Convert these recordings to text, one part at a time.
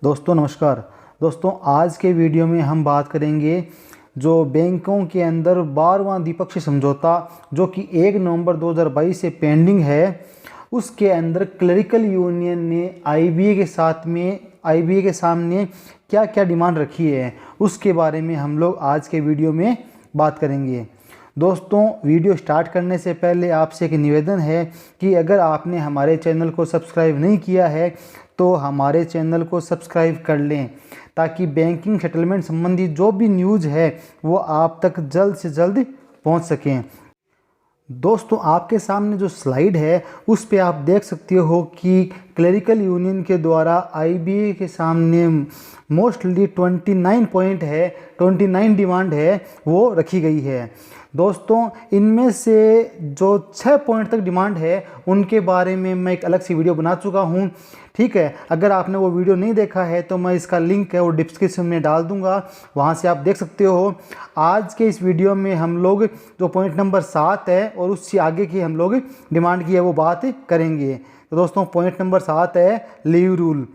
दोस्तों नमस्कार। दोस्तों आज के वीडियो में हम बात करेंगे जो बैंकों के अंदर 12वां द्विपक्षीय समझौता जो कि 1 नवंबर 2022 से पेंडिंग है, उसके अंदर क्लरिकल यूनियन ने आईबीए के सामने क्या क्या डिमांड रखी है उसके बारे में हम लोग आज के वीडियो में बात करेंगे। दोस्तों वीडियो स्टार्ट करने से पहले आपसे एक निवेदन है कि अगर आपने हमारे चैनल को सब्सक्राइब नहीं किया है तो हमारे चैनल को सब्सक्राइब कर लें ताकि बैंकिंग सेटलमेंट संबंधी जो भी न्यूज़ है वो आप तक जल्द से जल्द पहुंच सकें। दोस्तों आपके सामने जो स्लाइड है उस पे आप देख सकते हो कि क्लरिकल यूनियन के द्वारा आईबीए के सामने मोस्टली 29 पॉइंट है, 29 डिमांड है वो रखी गई है। दोस्तों इनमें से जो 6 पॉइंट तक डिमांड है उनके बारे में मैं एक अलग सी वीडियो बना चुका हूँ, ठीक है। अगर आपने वो वीडियो नहीं देखा है तो मैं इसका लिंक है वो डिस्क्रिप्शन में डाल दूंगा, वहाँ से आप देख सकते हो। आज के इस वीडियो में हम लोग जो पॉइंट नंबर 7 है और उससे आगे की हम लोग डिमांड की है वो बात करेंगे। तो दोस्तों पॉइंट नंबर 7 है लीव रूल।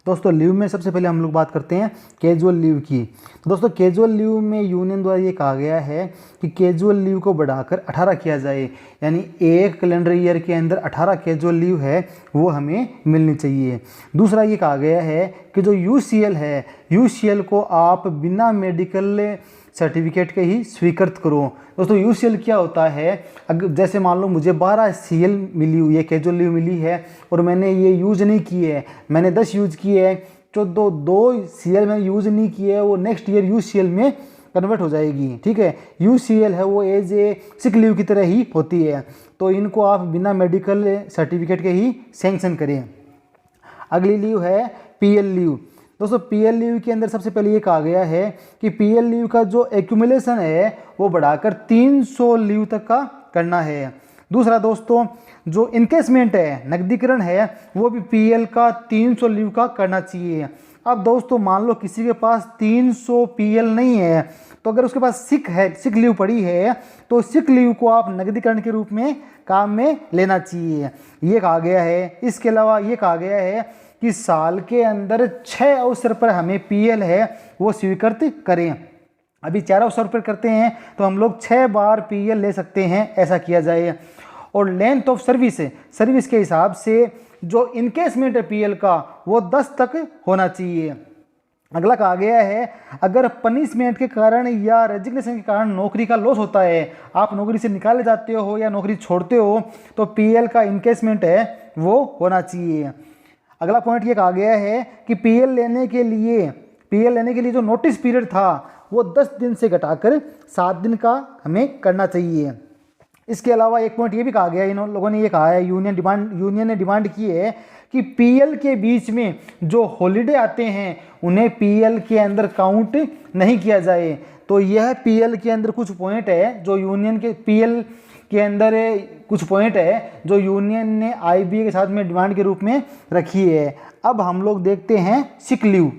दोस्तों लीव में सबसे पहले हम लोग बात करते हैं कैजुअल लीव की। तो दोस्तों कैजुअल लीव में यूनियन द्वारा ये कहा गया है कि कैजुअल लीव को बढ़ाकर 18 किया जाए, यानी एक कैलेंडर ईयर के अंदर 18 कैजुअल लीव है वो हमें मिलनी चाहिए। दूसरा ये कहा गया है कि जो यूसीएल है, यूसीएल को आप बिना मेडिकल सर्टिफिकेट के ही स्वीकृत करो। दोस्तों यूसीएल क्या होता है, अगर जैसे मान लो मुझे 12 सीएल मिली हुई है, कैजुअल लीव मिली है और मैंने ये यूज़ नहीं की है, मैंने 10 यूज़ किए है, जो दो सीएल मैंने यूज़ नहीं किए है वो नेक्स्ट ईयर यूसीएल में कन्वर्ट हो जाएगी, ठीक है। यूसीएल है वो एज ए सिक लीव की तरह ही होती है, तो इनको आप बिना मेडिकल सर्टिफिकेट के ही सैंक्शन करें। अगली लीव है पीएल लीव। दोस्तों पीएल लीव के अंदर सबसे पहले ये कहा गया है कि पीएल लीव का जो एक्यूमुलेशन है वो बढ़ाकर 300 लीव तक का करना है। दूसरा दोस्तों जो इनकेसमेंट है, नकदीकरण है, वो भी पीएल का 300 लीव का करना चाहिए। अब दोस्तों मान लो किसी के पास 300 पीएल नहीं है तो अगर उसके पास सिक लीव पड़ी है तो सिक लीव को आप नकदीकरण के रूप में काम में लेना चाहिए, ये कहा गया है। इसके अलावा ये कहा गया है कि साल के अंदर 6 अवसर पर हमें पीएल है वो स्वीकृत करें। अभी 4 अवसर पर करते हैं तो हम लोग 6 बार पीएल ले सकते हैं, ऐसा किया जाए। और लेंथ ऑफ सर्विस के हिसाब से जो इनकेसमेंट है पीएल का वो 10 तक होना चाहिए। अगला कहा गया है अगर पनिशमेंट के कारण या रेजिग्नेशन के कारण नौकरी का लॉस होता है, आप नौकरी से निकाले जाते हो या नौकरी छोड़ते हो, तो पीएल का इनकेसमेंट है वो होना चाहिए। अगला पॉइंट ये कहा गया है कि पीएल लेने के लिए जो नोटिस पीरियड था वो 10 दिन से घटाकर 7 दिन का हमें करना चाहिए। इसके अलावा एक पॉइंट ये भी कहा गया है, इन लोगों ने ये कहा है, यूनियन ने डिमांड की है कि पीएल के बीच में जो हॉलीडे आते हैं उन्हें पीएल के अंदर काउंट नहीं किया जाए। तो यह पीएल के अंदर कुछ पॉइंट है जो यूनियन के पीएल के अंदर कुछ पॉइंट है जो यूनियन ने आईबीए के साथ में डिमांड के रूप में रखी है। अब हम लोग देखते हैं सिक लीव।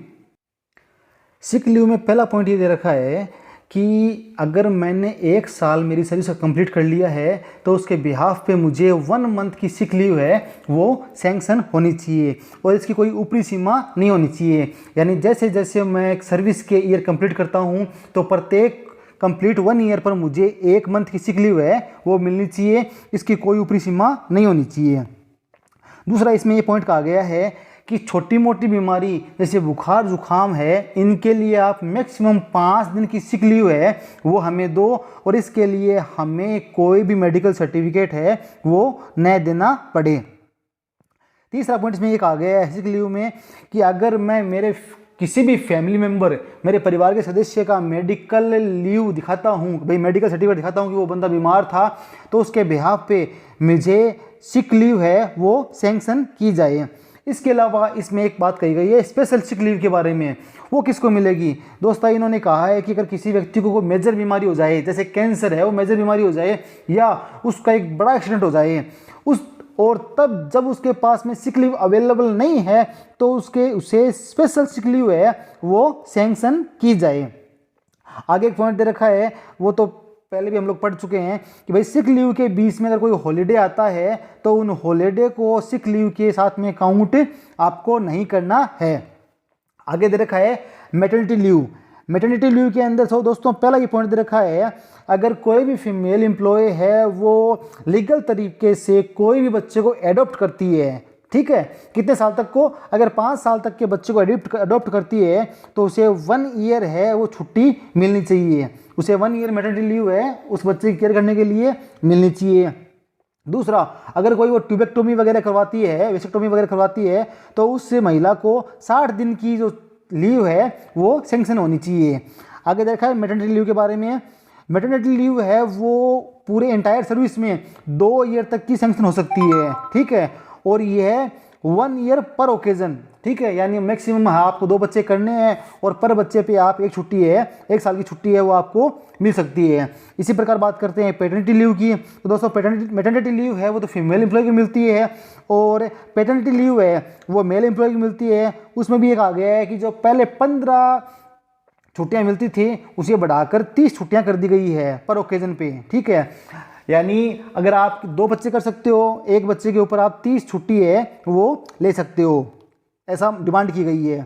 सिक लीव में पहला पॉइंट ये दे रखा है कि अगर मैंने 1 साल मेरी सर्विस कंप्लीट कर लिया है तो उसके बिहाफ पे मुझे 1 मंथ की सिक लीव है वो सैंक्शन होनी चाहिए और इसकी कोई ऊपरी सीमा नहीं होनी चाहिए। यानी जैसे जैसे मैं एक सर्विस के ईयर कंप्लीट करता हूँ तो प्रत्येक कंप्लीट 1 ईयर पर मुझे 1 मंथ की सिक लीव है वो मिलनी चाहिए, इसकी कोई ऊपरी सीमा नहीं होनी चाहिए। दूसरा इसमें ये पॉइंट कहा गया है कि छोटी मोटी बीमारी जैसे बुखार जुखाम है इनके लिए आप मैक्सिमम 5 दिन की सिक लीव है वो हमें दो और इसके लिए हमें कोई भी मेडिकल सर्टिफिकेट है वो न देना पड़े। तीसरा पॉइंट इसमें ये कहा गया है सिक लीव में कि अगर मैं मेरे किसी भी फैमिली मेंबर, मेरे परिवार के सदस्य का मेडिकल लीव दिखाता हूँ, भाई मेडिकल सर्टिफिकेट दिखाता हूँ कि वो बंदा बीमार था, तो उसके बिहाफ पे मुझे सिक लीव है वो सैंक्शन की जाए। इसके अलावा इसमें एक बात कही गई है स्पेशल सिक लीव के बारे में, वो किसको मिलेगी। दोस्तों इन्होंने कहा है कि अगर किसी व्यक्ति को कोई मेजर बीमारी हो जाए, जैसे कैंसर है वो मेजर बीमारी हो जाए या उसका एक बड़ा एक्सीडेंट हो जाए और तब जब उसके पास में सिक लीव अवेलेबल नहीं है तो उसे स्पेशल सिक लीव है वो सैंक्शन की जाए। आगे एक पॉइंट दे रखा है वो तो पहले भी हम लोग पढ़ चुके हैं कि भाई सिक लीव के बीच में अगर कोई हॉलीडे आता है तो उन हॉलीडे को सिक लीव के साथ में काउंट आपको नहीं करना है। आगे दे रखा है मैटरनिटी लीव। मैटरनिटी लीव के अंदर दोस्तों पहला ये पॉइंट दे रखा है, अगर कोई भी फीमेल एम्प्लॉय है वो लीगल तरीके से कोई भी बच्चे को एडॉप्ट करती है, ठीक है, कितने साल तक को, अगर 5 साल तक के बच्चे को अडॉप्ट करती है तो उसे 1 ईयर है वो छुट्टी मिलनी चाहिए। उसे 1 ईयर मैटरनिटी लीव है उस बच्चे की केयर करने के लिए मिलनी चाहिए। दूसरा, अगर कोई वो ट्यूबेक्टोमी वगैरह करवाती है, वेसेक्टोमी वगैरह करवाती है तो उस महिला को 60 दिन की जो लीव है वो सैंक्शन होनी चाहिए। आगे देखा है मैटरनिटी लीव के बारे में। मैटरनिटी लीव है वो पूरे एंटायर सर्विस में 2 ईयर तक की सैंक्शन हो सकती है, ठीक है, और ये है 1 ईयर पर ओकेजन, ठीक है, यानी मैक्सिमम आपको 2 बच्चे करने हैं और पर बच्चे पे आप एक छुट्टी है, 1 साल की छुट्टी है वो आपको मिल सकती है। इसी प्रकार बात करते हैं पैटर्निटी लीव की। तो दोस्तों मैटरनिटी लीव है वो तो फीमेल एम्प्लॉय की मिलती है और पैटर्निटी लीव है वो मेल एम्प्लॉय की मिलती है। उसमें भी एक आ गया है कि जो पहले 15 छुट्टियाँ मिलती थी उसे बढ़ाकर 30 छुट्टियाँ कर दी गई है पर ओकेजन पे, ठीक है, यानी अगर आप 2 बच्चे कर सकते हो, एक बच्चे के ऊपर आप 30 छुट्टी है वो ले सकते हो, ऐसा डिमांड की गई है।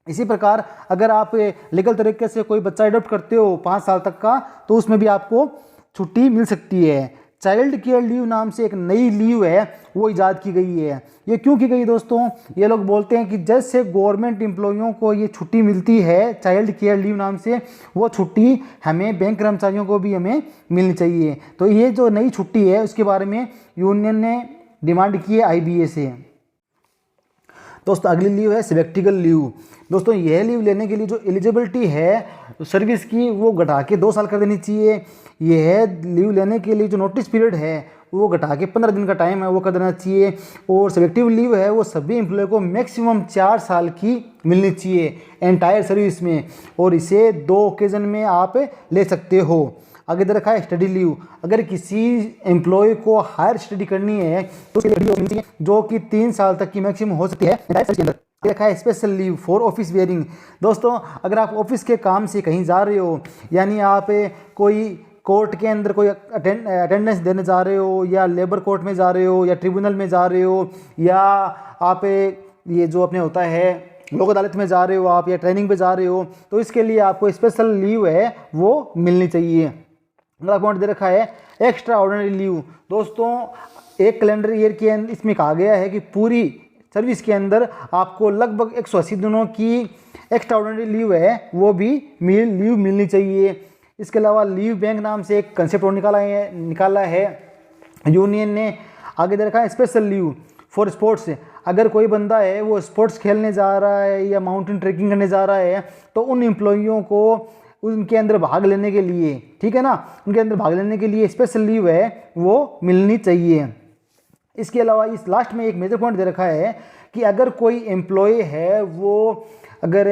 इसी प्रकार अगर आप लीगल तरीके से कोई बच्चा अडॉप्ट करते हो 5 साल तक का तो उसमें भी आपको छुट्टी मिल सकती है। चाइल्ड केयर लीव नाम से एक नई लीव है वो इजाद की गई है। ये क्यों की गई दोस्तों, ये लोग बोलते हैं कि जैसे गवर्नमेंट एम्प्लॉइयों को ये छुट्टी मिलती है चाइल्ड केयर लीव नाम से, वो छुट्टी हमें बैंक कर्मचारियों को भी हमें मिलनी चाहिए। तो ये जो नई छुट्टी है उसके बारे में यूनियन ने डिमांड की है IBA से। दोस्तों अगली लीव है सैबैटिकल लीव। दोस्तों यह लीव लेने के लिए जो एलिजिबिलिटी है सर्विस की वो घटा के 2 साल कर देनी चाहिए। यह लीव लेने के लिए जो नोटिस पीरियड है वो घटा के 15 दिन का टाइम है वो कर देना चाहिए। और सैबैटिकल लीव है वो सभी एम्प्लॉय को मैक्सिमम 4 साल की मिलनी चाहिए एंटायर सर्विस में, और इसे 2 ओकेजन में आप ले सकते हो। आगे दे रखा है स्टडी लीव। अगर किसी एम्प्लॉय को हायर स्टडी करनी है तो उसके लिए मिलती है जो कि 3 साल तक की मैक्सिमम हो सकती है एंटायर सर्विस के अंदर। रखा है special leave for office wearing. दोस्तों अगर आप ऑफिस के काम से कहीं जा रहे हो, यानी आप कोई कोर्ट के अंदर कोई अटेंडेंस देने जा रहे हो, या लेबर कोर्ट में जा रहे हो, या ट्रिब्यूनल में जा रहे हो, या आप ये जो अपने होता है लोक अदालत में जा रहे हो आप, या ट्रेनिंग पे जा रहे हो, तो इसके लिए आपको स्पेशल लीव है वो मिलनी चाहिए। अगला पॉइंट दे रखा है एक्स्ट्रा ऑर्डिनरी लीव। दोस्तों एक कैलेंडर ईयर के अंदर इसमें कहा गया है कि पूरी सर्विस के अंदर आपको लगभग 180 दिनों की एक्स्ट्रा ऑर्डिनरी लीव है वो भी लीव मिलनी चाहिए। इसके अलावा लीव बैंक नाम से एक कंसेप्ट और निकाला है यूनियन ने। आगे दे रखा है स्पेशल लीव फॉर स्पोर्ट्स। अगर कोई बंदा है वो स्पोर्ट्स खेलने जा रहा है या माउंटेन ट्रेकिंग करने जा रहा है तो उन एम्प्लॉइयों को उनके अंदर भाग लेने के लिए, ठीक है ना, उनके अंदर भाग लेने के लिए स्पेशल लीव है वो मिलनी चाहिए। इसके अलावा इस लास्ट में एक मेजर पॉइंट दे रखा है कि अगर कोई एम्प्लॉय है वो अगर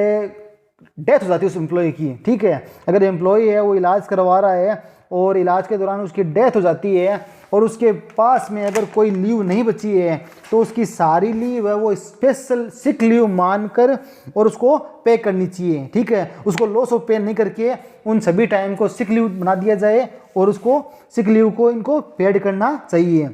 डेथ हो जाती है उस एम्प्लॉय की, ठीक है, अगर एम्प्लॉय है वो इलाज करवा रहा है और इलाज के दौरान उसकी डेथ हो जाती है और उसके पास में अगर कोई लीव नहीं बची है तो उसकी सारी लीव है वो स्पेशल सिक लीव मानकर और उसको पे करनी चाहिए, ठीक है, उसको लॉस ऑफ पे नहीं करके उन सभी टाइम को सिक लीव बना दिया जाए और उसको सिक लीव को इनको पेड करना चाहिए।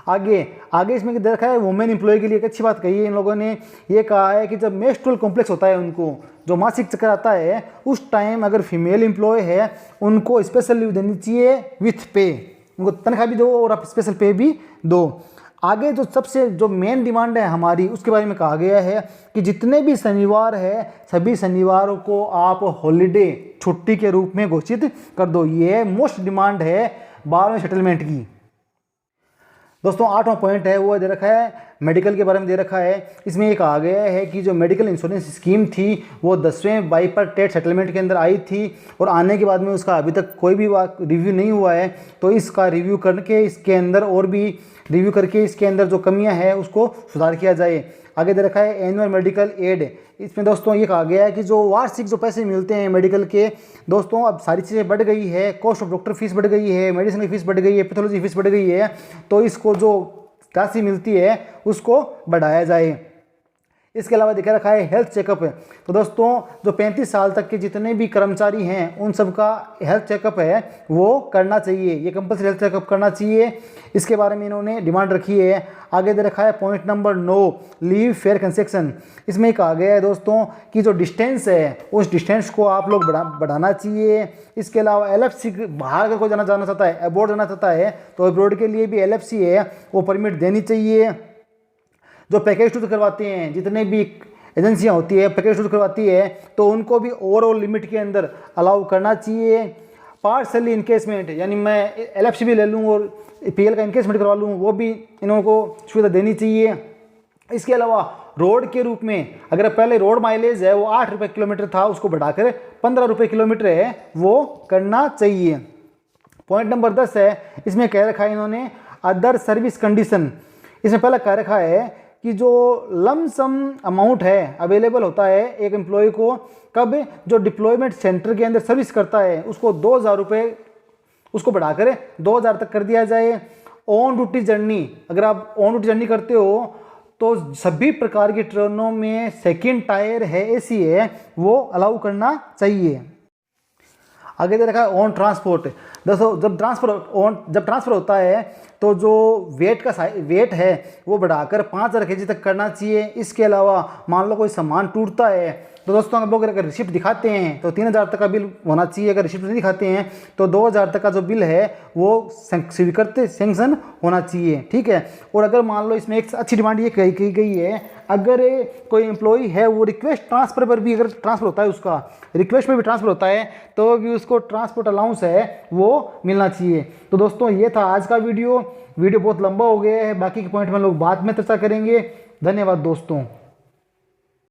आगे इसमें दे रखा है वुमेन एम्प्लॉय के लिए एक अच्छी बात कही है इन लोगों ने। ये कहा है कि जब मेंस्ट्रुअल कॉम्प्लेक्स होता है उनको जो मासिक चक्कर आता है उस टाइम अगर फीमेल एम्प्लॉय है उनको स्पेशल लीव देनी चाहिए विथ पे, उनको तनख्वाह भी दो और आप स्पेशल पे भी दो। आगे जो सबसे जो मेन डिमांड है हमारी उसके बारे में कहा गया है कि जितने भी शनिवार है सभी शनिवारों को आप हॉलीडे छुट्टी के रूप में घोषित कर दो। ये मोस्ट डिमांड है 12वें सेटलमेंट की। दोस्तों 8वां पॉइंट है वो दे रखा है मेडिकल के बारे में दे रखा है। इसमें ये कहा गया है कि जो मेडिकल इंश्योरेंस स्कीम थी वो 10वें बाइपार्टेट सेटलमेंट के अंदर आई थी और आने के बाद में उसका अभी तक कोई भी रिव्यू नहीं हुआ है, तो इसका रिव्यू करके इसके अंदर और भी रिव्यू करके इसके अंदर जो कमियां हैं उसको सुधार किया जाए। आगे दे रखा है एनुअल मेडिकल एड। इसमें दोस्तों ये कहा गया है कि जो वार्षिक जो पैसे मिलते हैं मेडिकल के, दोस्तों अब सारी चीज़ें बढ़ गई है, कॉस्ट ऑफ डॉक्टर फीस बढ़ गई है, मेडिसिन की फीस बढ़ गई है, पैथोलॉजी फीस बढ़ गई है, तो इसको जो राशि मिलती है उसको बढ़ाया जाए। इसके अलावा दिखा रखा है हेल्थ चेकअप है। तो दोस्तों जो 35 साल तक के जितने भी कर्मचारी हैं उन सब का हेल्थ चेकअप है वो करना चाहिए, ये कंपल्सरी हेल्थ चेकअप करना चाहिए। इसके बारे में इन्होंने डिमांड रखी है। आगे दे रखा है point number 9 leave fair concession. इसमें कहा गया है दोस्तों कि जो डिस्टेंस है उस डिस्टेंस को आप लोग बढ़ाना चाहिए। इसके अलावा LFC बाहर अगर कोई जाना चाहता है, अब्रॉड जाना चाहता है, तो अब्रॉड के लिए भी LFC है वो परमिट देनी चाहिए। जो पैकेज टूर करवाते हैं, जितने भी एजेंसियां होती है पैकेज टूर करवाती है, तो उनको भी ओवरऑल लिमिट के अंदर अलाउ करना चाहिए। पार्सली इनकेसमेंट, यानी मैं LFC भी ले लूँ और PL का इनकेसमेंट करवा लूँ, वो भी इन को सुविधा देनी चाहिए। इसके अलावा रोड के रूप में अगर पहले रोड माइलेज है वो 8 रुपये किलोमीटर था, उसको बढ़ाकर 15 रुपये किलोमीटर है वो करना चाहिए। पॉइंट नंबर 10 है, इसमें कह रखा है इन्होंने अदर सर्विस कंडीशन। इसमें पहले कह रखा है कि जो लमसम अमाउंट है अवेलेबल होता है एक एम्प्लॉय को, कब जो डिप्लॉयमेंट सेंटर के अंदर सर्विस करता है उसको 2000 रुपये उसको बढ़ाकर 2000 तक कर दिया जाए। ऑन ड्यूटी जर्नी, अगर आप ऑन ड्यूटी जर्नी करते हो तो सभी प्रकार की ट्रेनों में सेकंड टायर है, AC है, वो अलाउ करना चाहिए। आगे दे रखा है ऑन ट्रांसपोर्ट। दोस्तों जब ट्रांसफ़र होता है तो जो वेट है वो बढ़ाकर 5000 kg तक करना चाहिए। इसके अलावा मान लो कोई सामान टूटता है तो दोस्तों हम लोग अगर रिसिप्ट दिखाते हैं तो 3000 तक का बिल होना चाहिए। अगर रिसिप्ट नहीं दिखाते हैं तो 2000 तक का जो बिल है वो स्वीकृत सेंक्शन होना चाहिए, ठीक है। और अगर मान लो इसमें एक अच्छी डिमांड ये की गई है, अगर कोई एम्प्लॉई है वो रिक्वेस्ट ट्रांसफ़र पर भी अगर ट्रांसफ़र होता है, उसका रिक्वेस्ट में भी ट्रांसफ़र होता है तो भी उसको ट्रांसपोर्ट अलाउंस है वो मिलना चाहिए। तो दोस्तों ये था आज का वीडियो बहुत लंबा हो गया है, बाकी के पॉइंट में लोग बाद में चर्चा करेंगे। धन्यवाद दोस्तों।